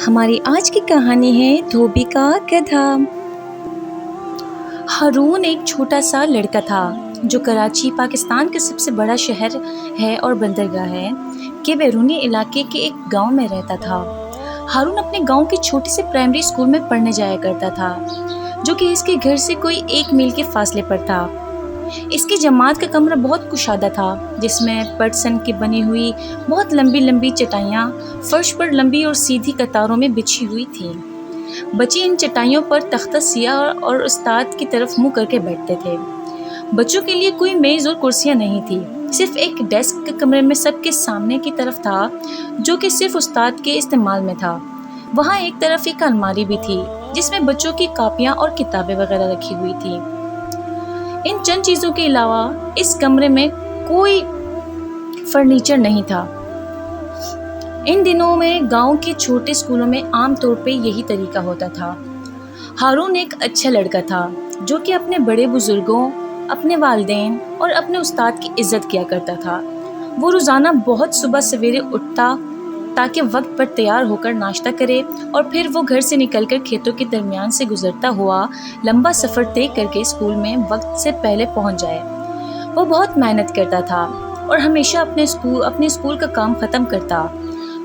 ہماری آج کی کہانی ہے دھوبی کا گدھا۔ ہارون ایک چھوٹا سا لڑکا تھا جو کراچی پاکستان کا سب سے بڑا شہر ہے اور بندرگاہ ہے کے بیرونی علاقے کے ایک گاؤں میں رہتا تھا۔ ہارون اپنے گاؤں کے چھوٹے سے پرائمری اسکول میں پڑھنے جایا کرتا تھا جو کہ اس کے گھر سے کوئی 1 میل کے فاصلے پر تھا۔ اس کی جماعت کا کمرہ بہت کشادہ تھا جس میں پٹسن کی بنی ہوئی بہت لمبی لمبی چٹائیاں فرش پر لمبی اور سیدھی قطاروں میں بچھی ہوئی تھیں۔ بچے ان چٹائیوں پر تختہ سیاہ اور استاد کی طرف منہ کر کے بیٹھتے تھے۔ بچوں کے لیے کوئی میز اور کرسیاں نہیں تھی، صرف ایک ڈیسک کمرے میں سب کے سامنے کی طرف تھا جو کہ صرف استاد کے استعمال میں تھا۔ وہاں ایک طرف ایک الماری بھی تھی جس میں بچوں کی کاپیاں اور کتابیں وغیرہ رکھی ہوئی تھی۔ ان چند چیزوں کے علاوہ اس کمرے میں کوئی فرنیچر نہیں تھا۔ ان دنوں میں گاؤں کے چھوٹے اسکولوں میں عام طور پہ یہی طریقہ ہوتا تھا۔ ہارون ایک اچھا لڑکا تھا جو کہ اپنے بڑے بزرگوں، اپنے والدین اور اپنے استاد کی عزت کیا کرتا تھا۔ وہ روزانہ بہت صبح سویرے اٹھتا تاکہ وقت پر تیار ہو کر ناشتہ کرے اور پھر وہ گھر سے نکل کر کھیتوں کے درمیان سے گزرتا ہوا لمبا سفر طے کر کے اسکول میں وقت سے پہلے پہنچ جائے۔ وہ بہت محنت کرتا تھا اور ہمیشہ اپنے اسکول کا کام ختم کرتا۔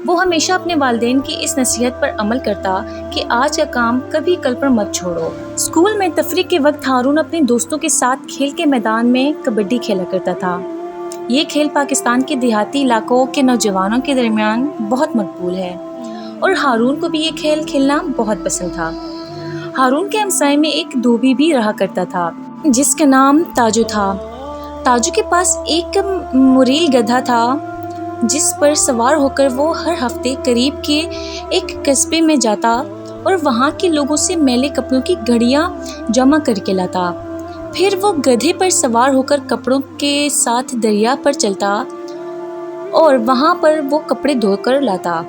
وہ ہمیشہ اپنے والدین کی اس نصیحت پر عمل کرتا کہ آج کا کام کبھی کل پر مت چھوڑو۔ اسکول میں تفریح کے وقت ہارون اپنے دوستوں کے ساتھ کھیل کے میدان میں کبڈی کھیلا کرتا تھا۔ یہ کھیل پاکستان کے دیہاتی علاقوں کے نوجوانوں کے درمیان بہت مقبول ہے اور ہارون کو بھی یہ کھیل کھیلنا بہت پسند تھا۔ ہارون کے ہمسائے میں ایک دھوبی بھی رہا کرتا تھا جس کا نام تاجو تھا۔ تاجو کے پاس ایک مریل گدھا تھا جس پر سوار ہو کر وہ ہر ہفتے قریب کے ایک قصبے میں جاتا اور وہاں کے لوگوں سے میلے کپڑوں کی گھڑیاں جمع کر کے لاتا۔ پھر وہ گدھے پر سوار ہو کر کپڑوں کے ساتھ دریا پر چلتا اور وہاں پر وہ کپڑے دھو کر لاتا۔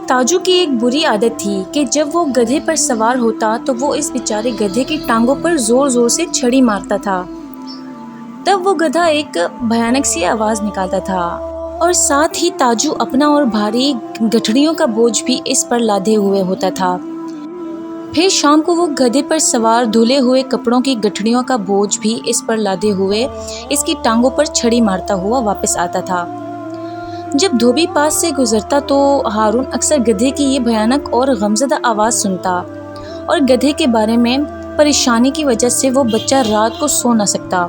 تاجو کی ایک بری عادت تھی کہ جب وہ گدھے پر سوار ہوتا تو وہ اس بیچارے گدھے کی ٹانگوں پر زور زور سے چھڑی مارتا تھا۔ تب وہ گدھا ایک بھیانک سی آواز نکالتا تھا اور ساتھ ہی تاجو اپنا اور بھاری گٹھڑیوں کا بوجھ بھی اس پر لادے ہوئے ہوتا تھا۔ پھر شام کو وہ گدھے پر سوار دھلے ہوئے کپڑوں کی گٹھڑیوں کا بوجھ بھی اس پر لادے ہوئے اس کی ٹانگوں پر چھڑی مارتا ہوا واپس آتا تھا۔ جب دھوبی پاس سے گزرتا تو ہارون اکثر گدھے کی یہ بھیانک اور غمزدہ آواز سنتا اور گدھے کے بارے میں پریشانی کی وجہ سے وہ بچہ رات کو سو نہ سکتا۔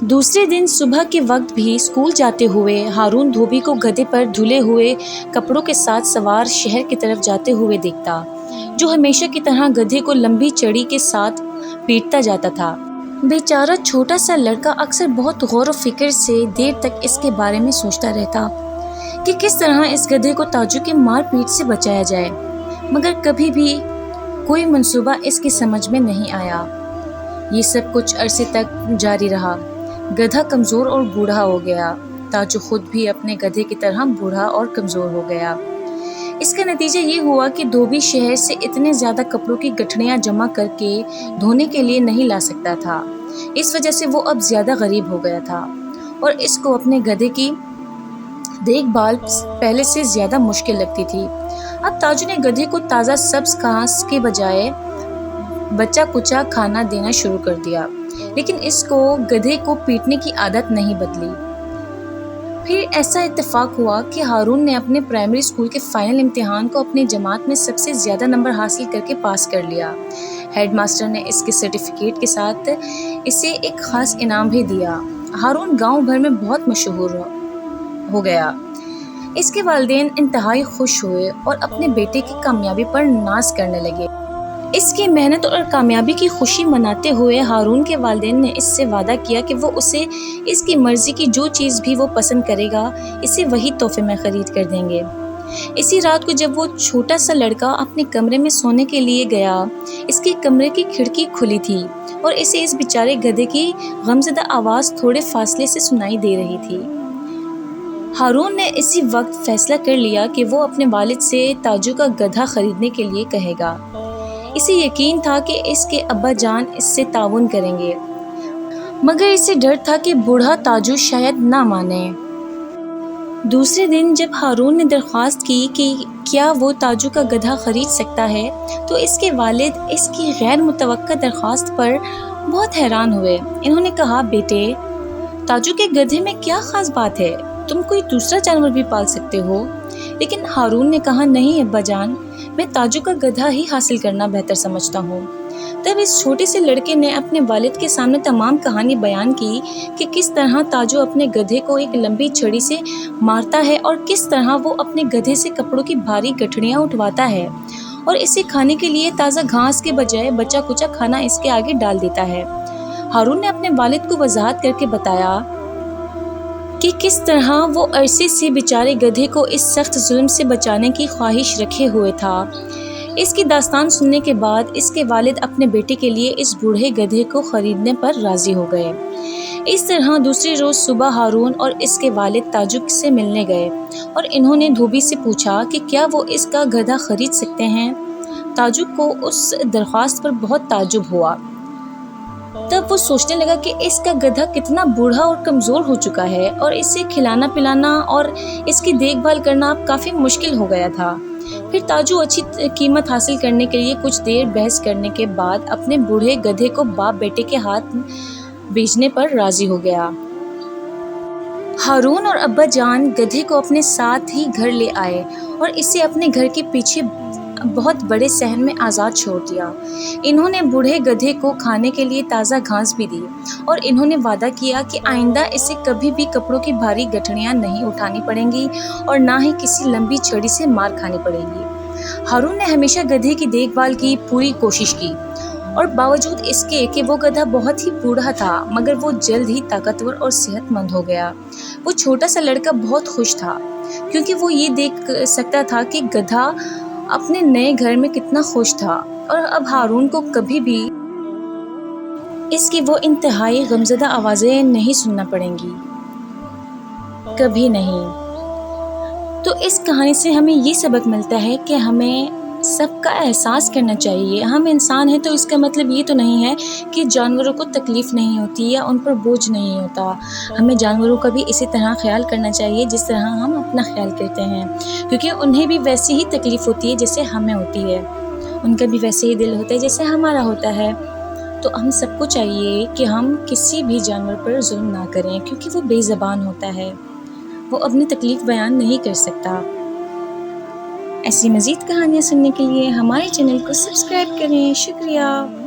دوسرے دن صبح کے وقت بھی اسکول جاتے ہوئے ہارون دھوبی کو گدھے پر دھلے ہوئے کپڑوں کے ساتھ سوار شہر کی طرف جاتے ہوئے دیکھتا، جو ہمیشہ کی طرح گدھے کو لمبی چڑی کے ساتھ پیٹتا جاتا تھا۔ بیچارہ چھوٹا سا لڑکا اکثر بہت غور و فکر سے دیر تک اس کے بارے میں سوچتا رہتا کہ کس طرح اس گدھے کو تاجو کے مار پیٹ سے بچایا جائے، مگر کبھی بھی کوئی منصوبہ اس کی سمجھ میں نہیں آیا۔ یہ سب کچھ عرصے تک جاری رہا۔ گدھا کمزور اور بوڑھا ہو گیا۔ تاجو خود بھی اپنے گدھے کی طرح بوڑھا اور کمزور ہو گیا۔ اس کا نتیجہ یہ ہوا کہ دھوبی شہر سے اتنے زیادہ کپڑوں کی گٹھڑیاں جمع کر کے دھونے کے لیے نہیں لا سکتا تھا۔ اس وجہ سے وہ اب زیادہ غریب ہو گیا تھا اور اس کو اپنے گدھے کی دیکھ بھال پہلے سے زیادہ مشکل لگتی تھی۔ اب تاجو نے گدھے کو تازہ سبز گھاس کے بجائے بچا کچا کھانا دینا شروع کر دیا، لیکن اس کو گدھے کو پیٹنے کی عادت نہیں بدلی۔ پھر ایسا اتفاق ہوا کہ ہارون نے اپنے پرائمری اسکول کے فائنل امتحان کو اپنی جماعت میں سب سے زیادہ نمبر حاصل کر کے پاس کر لیا۔ ہیڈ ماسٹر نے اس کے سرٹیفکیٹ کے ساتھ اسے ایک خاص انعام بھی دیا۔ ہارون گاؤں بھر میں بہت مشہور ہو گیا۔ اس کے والدین انتہائی خوش ہوئے اور اپنے بیٹے کی کامیابی پر ناز کرنے لگے۔ اس کی محنت اور کامیابی کی خوشی مناتے ہوئے ہارون کے والدین نے اس سے وعدہ کیا کہ وہ اسے اس کی مرضی کی جو چیز بھی وہ پسند کرے گا اسے وہی تحفے میں خرید کر دیں گے۔ اسی رات کو جب وہ چھوٹا سا لڑکا اپنے کمرے میں سونے کے لیے گیا، اس کے کمرے کی کھڑکی کھلی تھی اور اسے اس بیچارے گدھے کی غمزدہ آواز تھوڑے فاصلے سے سنائی دے رہی تھی۔ ہارون نے اسی وقت فیصلہ کر لیا کہ وہ اپنے والد سے تاجو کا گدھا خریدنے کے لیے کہے گا۔ اسے یقین تھا کہ اس کے ابا جان اس سے تعاون کریں گے، مگر اسے ڈر تھا کہ بوڑھا تاجو شاید نہ مانے۔ دوسرے دن جب ہارون نے درخواست کی کہ کیا وہ تاجو کا گدھا خرید سکتا ہے تو اس کے والد اس کی غیر متوقع درخواست پر بہت حیران ہوئے۔ انہوں نے کہا، بیٹے، تاجو کے گدھے میں کیا خاص بات ہے؟ تم کوئی دوسرا جانور بھی پال سکتے ہو۔ لیکن ہارون نے کہا، نہیں ابا جان، میں تاجو کا گدھا ہی حاصل کرنا بہتر سمجھتا ہوں۔ تب اس چھوٹے سے لڑکے نے اپنے والد کے سامنے تمام کہانی بیان کی کہ کس طرح تاجو اپنے گدھے کو ایک لمبی چھڑی سے مارتا ہے اور کس طرح وہ اپنے گدھے سے کپڑوں کی بھاری گٹھڑیاں اٹھواتا ہے اور اسے کھانے کے لیے تازہ گھاس کے بجائے بچا کچا کھانا اس کے آگے ڈال دیتا ہے۔ ہارون نے اپنے والد کو وضاحت کر کے بتایا کہ کس طرح وہ عرصے سے بیچارے گدھے کو اس سخت ظلم سے بچانے کی خواہش رکھے ہوئے تھا۔ اس کی داستان سننے کے بعد اس کے والد اپنے بیٹے کے لیے اس بوڑھے گدھے کو خریدنے پر راضی ہو گئے۔ اس طرح دوسری روز صبح ہارون اور اس کے والد تاجو سے ملنے گئے اور انہوں نے دھوبی سے پوچھا کہ کیا وہ اس کا گدھا خرید سکتے ہیں۔ تاجو کو اس درخواست پر بہت تعجب ہوا۔ تب وہ سوچنے لگا کہ اس کا گدھا کتنا بوڑھا اور کمزور ہو چکا ہے اور اسے کھلانا پلانا اور اس کی دیکھ بھال کرنا اب کافی مشکل ہو گیا تھا۔ پھر تاجو اچھی قیمت حاصل کرنے کے لیے کچھ دیر بحث کرنے کے بعد اپنے بوڑھے گدھے کو باپ بیٹے کے ہاتھ بیچنے پر راضی ہو گیا۔ ہارون اور ابا جان گدھے کو اپنے ساتھ ہی گھر لے آئے اور اسے اپنے گھر کے پیچھے بہت بڑے صحن میں آزاد چھوڑ دیا۔ انہوں نے بوڑھے گدھے کو کھانے کے لیے تازہ گھاس بھی دی اور انہوں نے وعدہ کیا کہ آئندہ اسے کبھی بھی کپڑوں کی بھاری گٹھڑیاں نہیں اٹھانی پڑیں گی اور نہ ہی کسی لمبی چھڑی سے مار کھانی پڑے گی۔ ہارون نے ہمیشہ گدھے کی دیکھ بھال کی پوری کوشش کی اور باوجود اس کے کہ وہ گدھا بہت ہی بوڑھا تھا مگر وہ جلد ہی طاقتور اور صحت مند ہو گیا۔ وہ چھوٹا سا لڑکا بہت خوش تھا کیونکہ وہ یہ دیکھ سکتا تھا کہ گدھا اپنے نئے گھر میں کتنا خوش تھا اور اب ہارون کو کبھی بھی اس کی وہ انتہائی غمزدہ آوازیں نہیں سننا پڑیں گی، کبھی نہیں۔ تو اس کہانی سے ہمیں یہ سبق ملتا ہے کہ ہمیں سب کا احساس کرنا چاہیے۔ ہم انسان ہیں تو اس کا مطلب یہ تو نہیں ہے کہ جانوروں کو تکلیف نہیں ہوتی یا ان پر بوجھ نہیں ہوتا۔ ہمیں جانوروں کا بھی اسی طرح خیال کرنا چاہیے جس طرح ہم اپنا خیال کرتے ہیں، کیونکہ انہیں بھی ویسی ہی تکلیف ہوتی ہے جیسے ہمیں ہوتی ہے، ان کا بھی ویسے ہی دل ہوتا ہے جیسے ہمارا ہوتا ہے۔ تو ہم سب کو چاہیے کہ ہم کسی بھی جانور پر ظلم نہ کریں کیونکہ وہ بے زبان ہوتا ہے، وہ اپنی تکلیف بیان نہیں کر سکتا۔ ایسی مزید کہانیاں سننے کے لیے ہمارے چینل کو سبسکرائب کریں۔ شکریہ۔